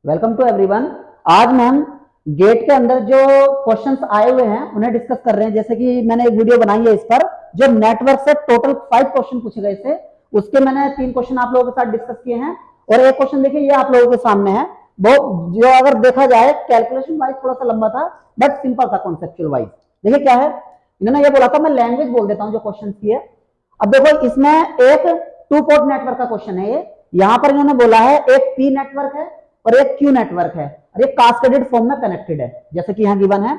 Welcome to everyone. आज हम gate के अंदर जो क्वेश्चंस आए हुए हैं उन्हें डिस्कस कर रहे हैं। जैसे कि मैंने एक वीडियो बनाई है इस पर, जो नेटवर्क से टोटल 5 क्वेश्चन पूछे गए थे, उसके मैंने 3 क्वेश्चन आप लोगों के साथ डिस्कस किए हैं और एक क्वेश्चन देखिए ये आप लोगों के सामने है। वो जो अगर देखा जाए कैलकुलेशन वाइज थोड़ा सा लंबा था बट सिंपल था कॉन्सेप्चुअल वाइज। देखिए क्या है, इन्होंने ये बोला था, मैं लैंग्वेज बोल देता हूँ जो क्वेश्चन की है। अब देखो इसमें एक 2 पोर्ट नेटवर्क का क्वेश्चन है ये। यहाँ पर इन्होंने बोला है एक पी नेटवर्क है और एक क्यू नेटवर्क है और ये कास्केडेड फॉर्म में कनेक्टेड है जैसे कि यहाँ गिवन है।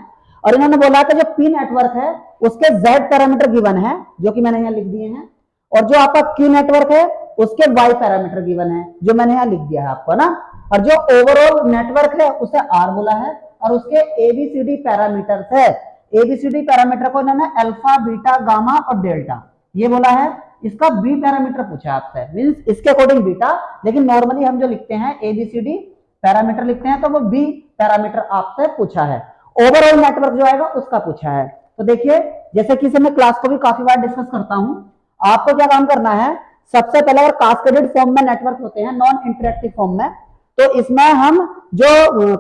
और इन्होंने बोला कि जो पी नेटवर्क है उसके z पैरामीटर गिवन है जो कि मैंने यहाँ लिख दिए हैं, और जो आपका क्यू नेटवर्क है उसके y पैरामीटर गिवन है जो मैंने यहाँ लिख दिया है आपको ना। और जो ओवरऑल नेटवर्क है उसे r बोला है और उसके एबीसीडी पैरामीटर है। एबीसीडी पैरामीटर को इन्होंने अल्फा बीटा गामा और डेल्टा ये बोला है। इसका बी पैरामीटर पूछा है आपसे, मींस इसके अकॉर्डिंग बीटा, लेकिन नॉर्मली हम जो लिखते हैं एबीसीडी पैरामीटर लिखते हैं तो वो बी पैरामीटर आपसे पूछा है। ओवरऑल नेटवर्क जो आएगा उसका पूछा है। तो देखिए जैसे कि मैं क्लास को भी काफी बार डिस्कस करता हूं, आपको क्या काम करना है, सबसे पहले अगर कास्केडेड फॉर्म में नेटवर्क होते हैं नॉन इंटरेक्टिव फॉर्म में, तो इसमें हम जो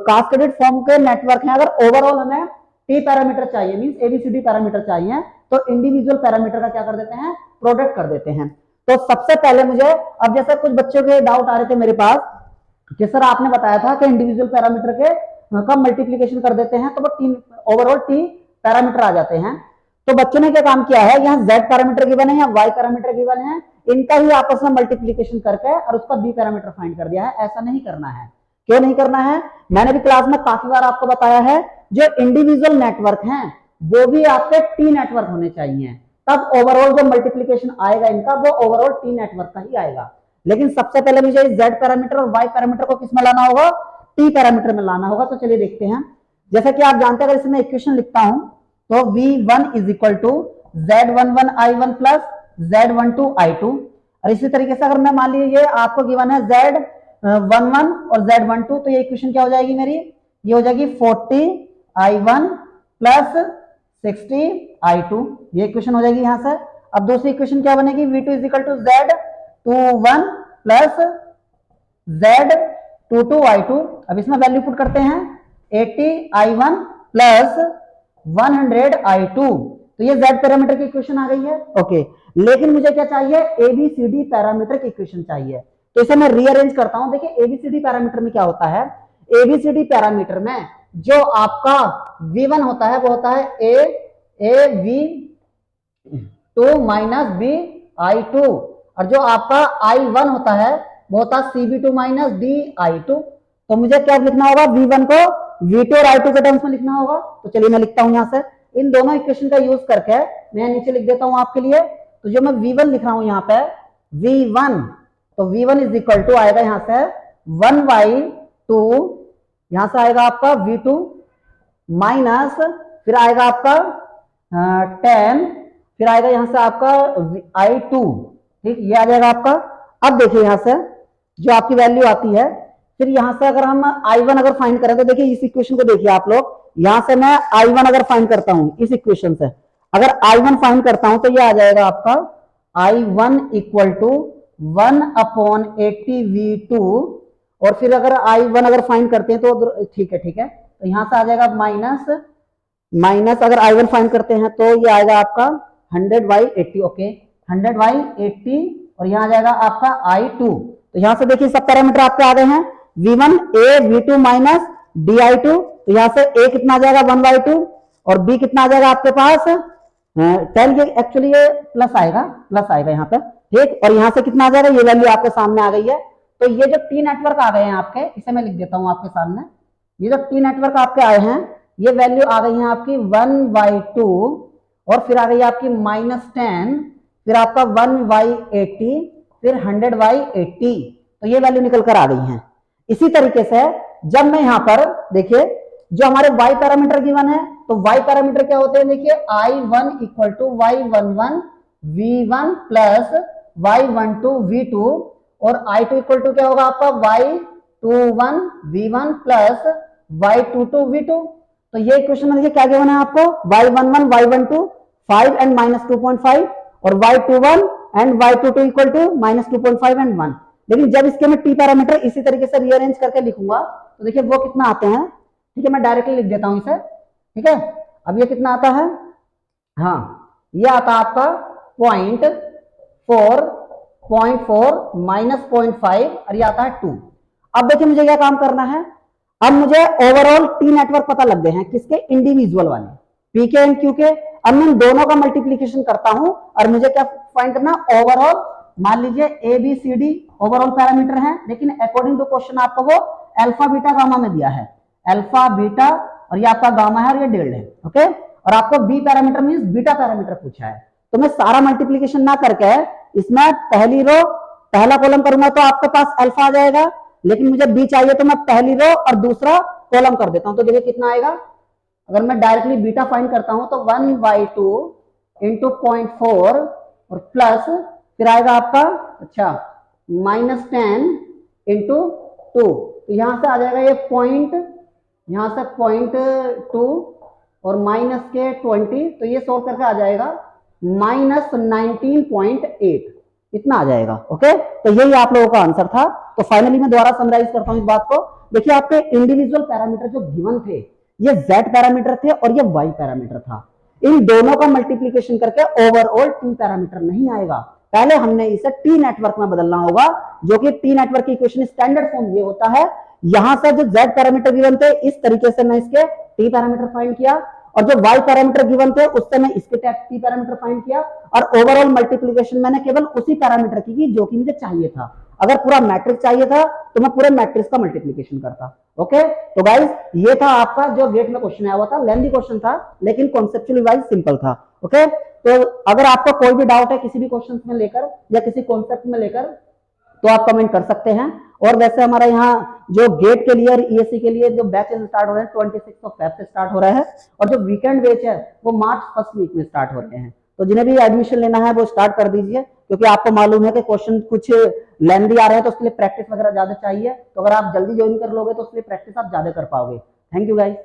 कास्केडेड फॉर्म के नेटवर्क हैं, अगर ओवरऑल हमें टी पैरामीटर चाहिए मींस एबीसीडी पैरामीटर चाहिए तो इंडिविजुअल पैरामीटर का क्या कर देते हैं, प्रोडक्ट कर देते हैं। तो सबसे पहले मुझे, अब जैसे कुछ बच्चों के डाउट आ रहे थे मेरे पास कि सर आपने बताया था कि इंडिविजुअल पैरामीटर के का मल्टीप्लीकेशन कर देते हैं तो वो ओवरऑल टी पैरामीटर आ जाते हैं। तो बच्चों ने क्या काम किया है, यहाँ z पैरामीटर गिवन है या y पैरामीटर गिवन है, इनका ही आपस में मल्टीप्लीकेशन करके और उसका b पैरामीटर फाइंड कर दिया है। ऐसा नहीं करना है। क्यों नहीं करना है, मैंने भी क्लास में काफी बार आपको बताया है, जो इंडिविजुअल नेटवर्क हैं वो भी आपके टी नेटवर्क होने चाहिए, तब ओवरऑल जो मल्टीप्लीकेशन आएगा इनका वो ओवरऑल टी नेटवर्क का ही आएगा। लेकिन सबसे पहले मुझे z पैरामीटर और y पैरामीटर को किसमें लाना होगा, t पैरामीटर में लाना होगा। तो चलिए देखते हैं। जैसा कि आप जानते हैं, अगर इसमें इक्वेशन लिखता हूं तो v1 is equal to z11 i1 plus z12 i2। और इसी तरीके से अगर मैं मान लीजिए आपको गिवन है z11 और z12, तो ये इक्वेशन क्या हो जाएगी मेरी, ये हो जाएगी 40 i1 प्लस 60 i2। ये इक्वेशन हो जाएगी यहां से। अब दूसरी इक्वेशन क्या बनेगी, v2 is equal to z21 plus z22 i2। अब इसमें वैल्यू पुट करते हैं 80 i1 प्लस 100 i2। तो ये z पैरामीटर की इक्वेशन आ गई है। ओके, लेकिन मुझे क्या चाहिए, एबीसीडी पैरामीटर की इक्वेशन चाहिए। तो इसे मैं रीअरेंज करता हूं। देखिए एबीसीडी पैरामीटर में क्या होता है, एबीसीडी पैरामीटर में जो आपका v1 होता है वो होता है a v2 minus b i2, और जो आपका i1 होता है वो होता है cb2 माइनस d i2। तो मुझे क्या लिखना होगा, v1 को v2 और i2 के टर्म्स में लिखना होगा। तो चलिए मैं लिखता हूं यहां से, इन दोनों इक्वेशन का यूज करके मैं नीचे लिख देता हूं आपके लिए। तो जो मैं v1 लिख रहा हूं यहां पे v1, तो v1 इज इक्वल टू आएगा यहां से 1/2, यहां से आएगा आपका v2 माइनस, फिर आएगा आपका 10, फिर आएगा यहां से आपका i2। ठीक, ये आ जाएगा आपका। अब देखिए यहां से जो आपकी वैल्यू आती है, फिर यहां से अगर हम i1 अगर फाइंड करें तो देखिए इस इक्वेशन को देखिए आप लोग, यहां से मैं i1 अगर फाइंड करता हूं इस इक्वेशन से, अगर i1 फाइंड करता हूं तो ये आ जाएगा आपका i1 इक्वल टू 1/80 v2, और फिर अगर i1 अगर फाइंड करते हैं तो ठीक है, तो यहां से आ जाएगा माइनस अगर i1 फाइंड करते हैं तो ये आएगा आपका 100/80। ओके, 100/80, और यहां आ जाएगा आपका i2। तो यहां से देखिए सब पैरामीटर आपके आ गए हैं, v1 a v2 minus di2। तो यहां से a कितना आ जाएगा 1/2 और b कितना आ जाएगा आपके पास 10। ये एक्चुअली ये प्लस आएगा यहाँ पे। ठीक, और यहां से कितना आ जाएगा, ये वैल्यू आपके सामने आ गई है। तो ये जो टी नेटवर्क आ गए हैं आपके, इसे मैं लिख देता हूं आपके सामने। ये जो टी नेटवर्क आपके आए हैं ये वैल्यू आ गई है आपकी 1/2, और फिर आ गई आपकी -10, फिर आपका 1/80, फिर 100/80। तो ये वैल्यू निकल कर आ गई है। इसी तरीके से जब मैं यहां पर देखिए जो हमारे y पैरामीटर गिवन है, तो y पैरामीटर क्या होते हैं, देखिए i1 equal to y11 v1 plus y12 v2, और i2 इक्वल टू क्या होगा आपका y21 v1 plus y22 v2। तो ये इक्वेशन में देखिए क्या गिवन है आपको, y11 y12 5 एंड -2.5, और y21 and y22 equal to -2.5 and 1। लेकिन जब इसके मैं टी पैरामीटर इसी तरीके से रीअरेंज करके लिखूंगा तो देखिए वो कितना आते हैं। ठीक है, मैं डायरेक्टली लिख देता हूं इसे। ठीक है, अब ये कितना आता है, हाँ ये आता है आपका 0.4, 0.4 माइनस 0.5 और ये आता है 2। अब देखिए मुझे क्या काम करना है, अब मुझे ओवरऑल टी नेटवर्क पता लग गए हैं, किसके, इंडिविजुअल वाले, पी के एंड क्यू के। अब मैं दोनों का मल्टीप्लीकेशन करता हूं और मुझे क्या फाइंड करना, ओवरऑल। मान लीजिए A B C D overall parameter हैं, लेकिन अकॉर्डिंग टू क्वेश्चन आपको वो अल्फा बीटा गामा में दिया है, अल्फा बीटा और ये आपका गामा है और ये डेल्टा है। ओके, और आपको B parameter means beta parameter पूछा है, तो मैं सारा मल्टीप्लीकेशन ना करके इसमें पहली रो पहला कॉलम करूंगा तो आपके पास अल्फा आ जाएगा, लेकिन मुझे बी चाहिए तो मैं पहली रो और दूसरा कॉलम कर देता हूं, तो देखिए कितना आएगा। अगर मैं डायरेक्टली बीटा फाइंड करता हूं तो 1/2 इंटू 0.4 और प्लस फिर आएगा आपका अच्छा -10 इंटू 2, तो यहां से आ जाएगा ये पॉइंट, यहां से 0.2 और माइनस के 20, तो ये सोल्व करके आ जाएगा -19.8, इतना आ जाएगा। ओके, तो यही आप लोगों का आंसर था। तो फाइनली मैं दोबारा समराइज करता हूं इस बात को। देखिए आपके इंडिविजुअल पैरामीटर जो गिवन थे ये z पैरामीटर थे और ये y पैरामीटर था, इन दोनों का मल्टीप्लीकेशन करके ओवरऑल t पैरामीटर नहीं आएगा, पहले हमने इसे t नेटवर्क में बदलना होगा, जो कि t नेटवर्क की इक्वेशन स्टैंडर्ड फॉर्म ये होता है। यहां से जो z पैरामीटर गिवन थे इस तरीके से मैं इसके t पैरामीटर फाइंड किया, और जो y पैरामीटर गिवन थे उससे मैं इसके t पैरामीटर फाइंड किया, और ओवरऑल मल्टीप्लीकेशन मैंने केवल उसी पैरामीटर की जो कि मुझे चाहिए था। अगर पूरा मैट्रिक्स चाहिए था तो मैं पूरे मैट्रिक्स का मल्टीप्लीकेशन करता। ओके, तो गाइस ये था आपका जो गेट में क्वेश्चन आया हुआ था, लेंथी क्वेश्चन था लेकिन कॉन्सेप्चुअली वाइज सिंपल था। ओके, तो अगर आपको कोई भी डाउट है किसी भी क्वेश्चन में लेकर या किसी कॉन्सेप्ट में लेकर तो आप कमेंट कर सकते हैं। और वैसे हमारा यहाँ जो गेट के लिए और ईएससी के लिए जो बैचेस स्टार्ट हो रहे हैं 26 फेब से स्टार्ट हो रहा है, और जो वीकेंड बैच है वो मार्च फर्स्ट वीक में स्टार्ट हो रहे हैं। तो जिन्हें भी एडमिशन लेना है वो स्टार्ट कर दीजिए, क्योंकि आपको मालूम है कि क्वेश्चन कुछ लेंथी आ रहे हैं तो उसके लिए प्रैक्टिस वगैरह ज्यादा चाहिए, तो अगर आप जल्दी ज्वाइन कर लोगे तो उसके लिए प्रैक्टिस आप ज्यादा कर पाओगे। Thank you guys.